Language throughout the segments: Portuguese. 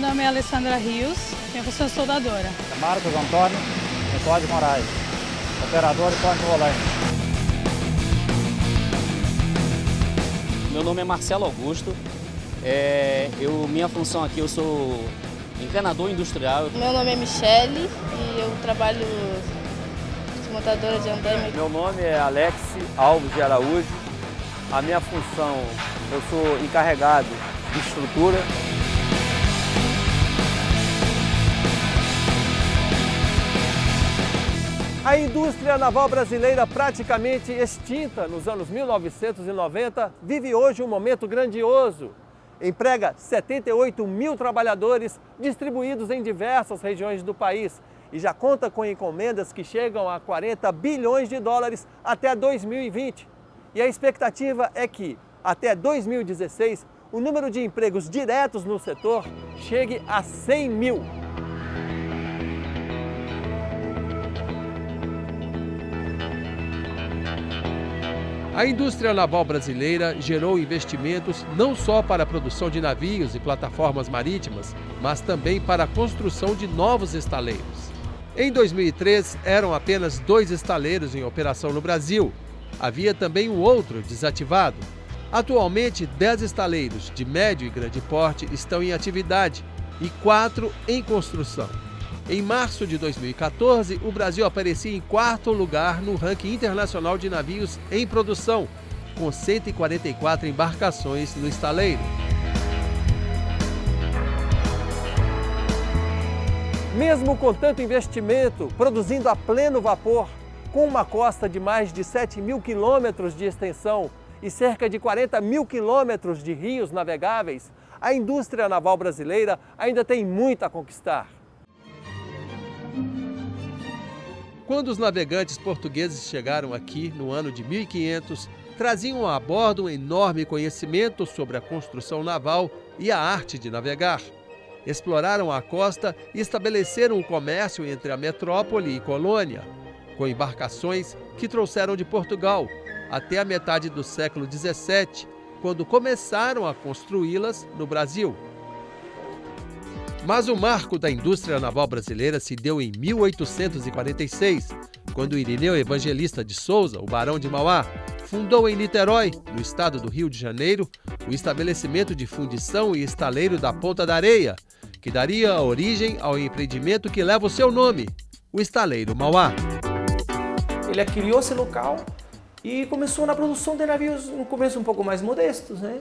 nome é Alessandra Rios, minha função é soldadora. Marcos Antônio de Moraes, operador de ponte volante. Meu nome é Marcelo Augusto, minha função aqui, eu sou encanador industrial. Meu nome é Michele e eu trabalho de montadora de andaime. Meu nome é Alex Alves de Araújo. A minha função, eu sou encarregado de estrutura. A indústria naval brasileira, praticamente extinta nos anos 1990, vive hoje um momento grandioso. Emprega 78 mil trabalhadores distribuídos em diversas regiões do país e já conta com encomendas que chegam a 40 bilhões de dólares até 2020. E a expectativa é que, até 2016, o número de empregos diretos no setor chegue a 100 mil. A indústria naval brasileira gerou investimentos não só para a produção de navios e plataformas marítimas, mas também para a construção de novos estaleiros. Em 2003, eram apenas 2 estaleiros em operação no Brasil. Havia também um outro desativado. Atualmente, 10 estaleiros de médio e grande porte estão em atividade e 4 em construção. Em março de 2014, o Brasil aparecia em 4º lugar no ranking internacional de navios em produção, com 144 embarcações no estaleiro. Mesmo com tanto investimento, produzindo a pleno vapor, com uma costa de mais de 7 mil quilômetros de extensão e cerca de 40 mil quilômetros de rios navegáveis, a indústria naval brasileira ainda tem muito a conquistar. Quando os navegantes portugueses chegaram aqui no ano de 1500, traziam a bordo um enorme conhecimento sobre a construção naval e a arte de navegar. Exploraram a costa e estabeleceram um comércio entre a metrópole e colônia, com embarcações que trouxeram de Portugal até a metade do século XVII, quando começaram a construí-las no Brasil. Mas o marco da indústria naval brasileira se deu em 1846, quando Irineu Evangelista de Souza, o Barão de Mauá, fundou em Niterói, no estado do Rio de Janeiro, o estabelecimento de fundição e estaleiro da Ponta da Areia, que daria origem ao empreendimento que leva o seu nome, o Estaleiro Mauá. Ele adquiriu esse local e começou na produção de navios, no começo um pouco mais modestos, né?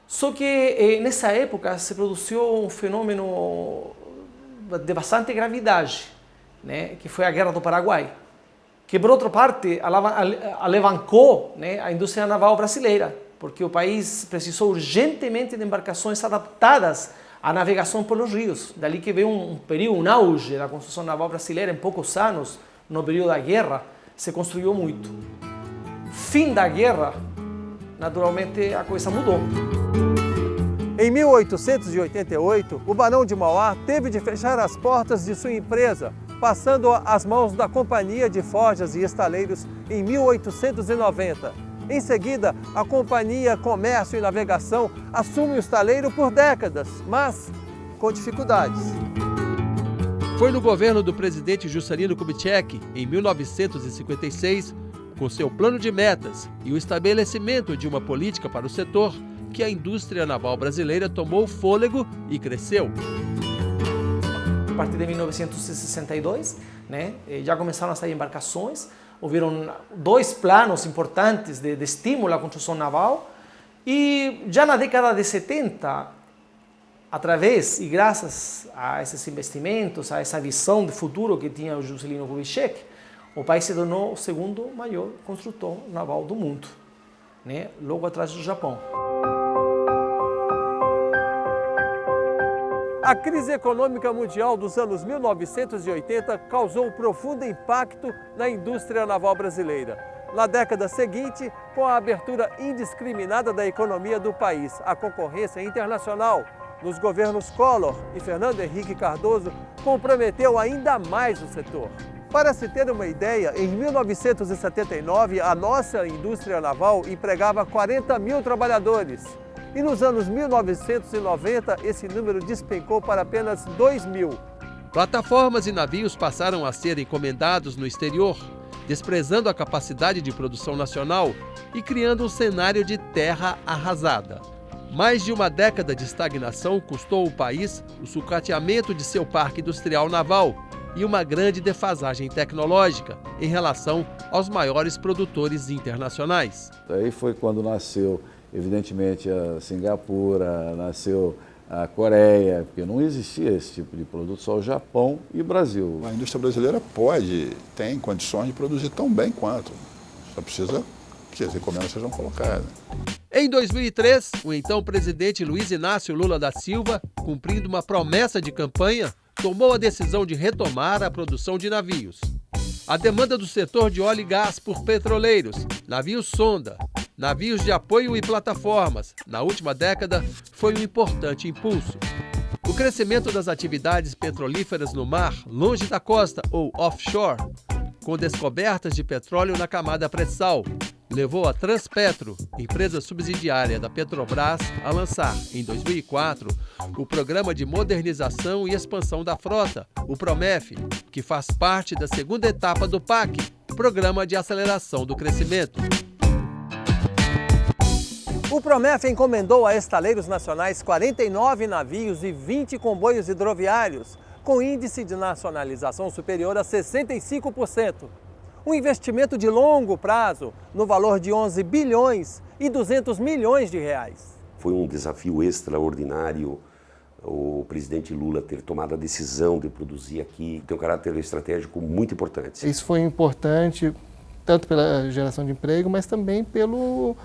Só que nessa época se produziu um fenômeno de bastante gravidade, né, que foi a Guerra do Paraguai, que por outra parte alavancou, né, a indústria naval brasileira, porque o país precisou urgentemente de embarcações adaptadas à navegação pelos rios. Dali que veio um período, um auge da construção naval brasileira em poucos anos, no período da guerra, se construiu muito. Fim da guerra, naturalmente a coisa mudou. Em 1888, o Barão de Mauá teve de fechar as portas de sua empresa, passando às mãos da Companhia de Forjas e Estaleiros em 1890. Em seguida, a Companhia Comércio e Navegação assume o estaleiro por décadas, mas com dificuldades. Foi no governo do presidente Juscelino Kubitschek, em 1956, com seu plano de metas e o estabelecimento de uma política para o setor, que a indústria naval brasileira tomou fôlego e cresceu. A partir de 1962, né, já começaram a sair embarcações, houveram 2 planos importantes de estímulo à construção naval e já na década de 70, através e graças a esses investimentos, a essa visão de futuro que tinha o Juscelino Kubitschek, o país se tornou o 2º maior construtor naval do mundo, né, logo atrás do Japão. A crise econômica mundial dos anos 1980 causou um profundo impacto na indústria naval brasileira. Na década seguinte, com a abertura indiscriminada da economia do país à concorrência internacional, nos governos Collor e Fernando Henrique Cardoso, comprometeu ainda mais o setor. Para se ter uma ideia, em 1979, a nossa indústria naval empregava 40 mil trabalhadores. E nos anos 1990, esse número despencou para apenas 2.000. Plataformas e navios passaram a ser encomendados no exterior, desprezando a capacidade de produção nacional e criando um cenário de terra arrasada. Mais de uma década de estagnação custou ao país o sucateamento de seu parque industrial naval e uma grande defasagem tecnológica em relação aos maiores produtores internacionais. Aí foi quando nasceu, evidentemente, a Singapura, nasceu a Coreia, porque não existia esse tipo de produto, só o Japão e o Brasil. A indústria brasileira tem condições de produzir tão bem quanto, só precisa que as encomendas sejam colocadas. Em 2003, o então presidente Luiz Inácio Lula da Silva, cumprindo uma promessa de campanha, tomou a decisão de retomar a produção de navios. A demanda do setor de óleo e gás por petroleiros, navios sonda, navios de apoio e plataformas, na última década, foi um importante impulso. O crescimento das atividades petrolíferas no mar, longe da costa ou offshore, com descobertas de petróleo na camada pré-sal, levou a Transpetro, empresa subsidiária da Petrobras, a lançar, em 2004, o Programa de Modernização e Expansão da Frota, o PROMEF, que faz parte da segunda etapa do PAC, Programa de Aceleração do Crescimento. O PROMEF encomendou a estaleiros nacionais 49 navios e 20 comboios hidroviários, com índice de nacionalização superior a 65%. Um investimento de longo prazo, no valor de 11 bilhões e 200 milhões de reais. Foi um desafio extraordinário o presidente Lula ter tomado a decisão de produzir aqui. Tem um caráter estratégico muito importante. Isso foi importante tanto pela geração de emprego, mas também pelo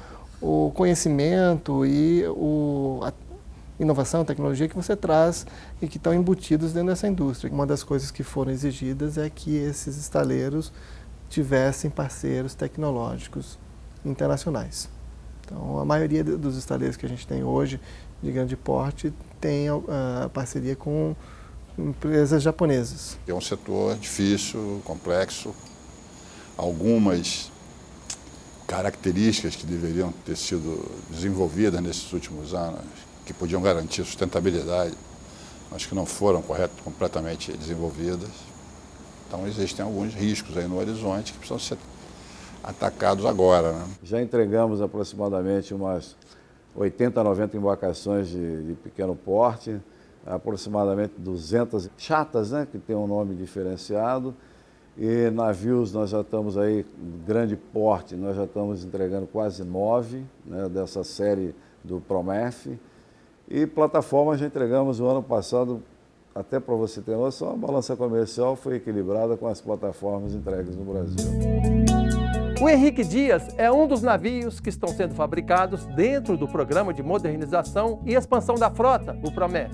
o conhecimento e a inovação, tecnologia que você traz e que estão embutidos dentro dessa indústria. Uma das coisas que foram exigidas é que esses estaleiros tivessem parceiros tecnológicos internacionais. Então, a maioria dos estaleiros que a gente tem hoje, de grande porte, tem a parceria com empresas japonesas. É um setor difícil, complexo, algumas características que deveriam ter sido desenvolvidas nesses últimos anos, que podiam garantir sustentabilidade, mas que não foram completamente desenvolvidas. Então existem alguns riscos aí no horizonte que precisam ser atacados agora, né? Já entregamos aproximadamente umas 80 a 90 embarcações de pequeno porte, aproximadamente 200 chatas, né, que tem um nome diferenciado, e navios nós já estamos aí, grande porte, nós já estamos entregando quase 9, né, dessa série do PROMEF, e plataformas já entregamos o ano passado. Até para você ter noção, a balança comercial foi equilibrada com as plataformas entregues no Brasil. O Henrique Dias é um dos navios que estão sendo fabricados dentro do Programa de Modernização e Expansão da Frota, o PROMEF.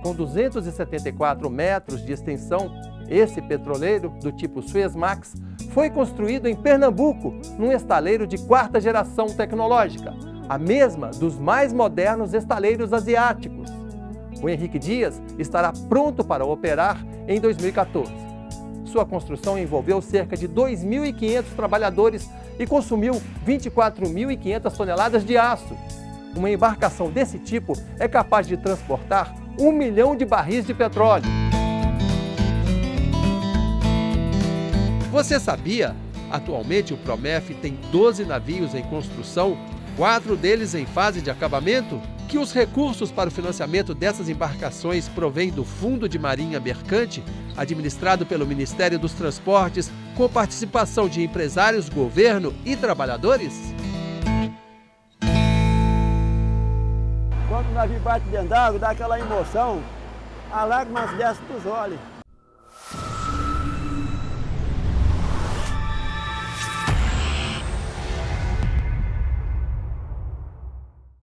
Com 274 metros de extensão, esse petroleiro, do tipo Suezmax, foi construído em Pernambuco, num estaleiro de 4ª geração tecnológica, a mesma dos mais modernos estaleiros asiáticos. O Henrique Dias estará pronto para operar em 2014. Sua construção envolveu cerca de 2.500 trabalhadores e consumiu 24.500 toneladas de aço. Uma embarcação desse tipo é capaz de transportar 1 milhão de barris de petróleo. Você sabia? Atualmente o PROMEF tem 12 navios em construção, 4 deles em fase de acabamento, que os recursos para o financiamento dessas embarcações provêm do Fundo de Marinha Mercante, administrado pelo Ministério dos Transportes, com participação de empresários, governo e trabalhadores? Quando o navio bate dentro d'água, dá aquela emoção, a lágrimas desce dos olhos.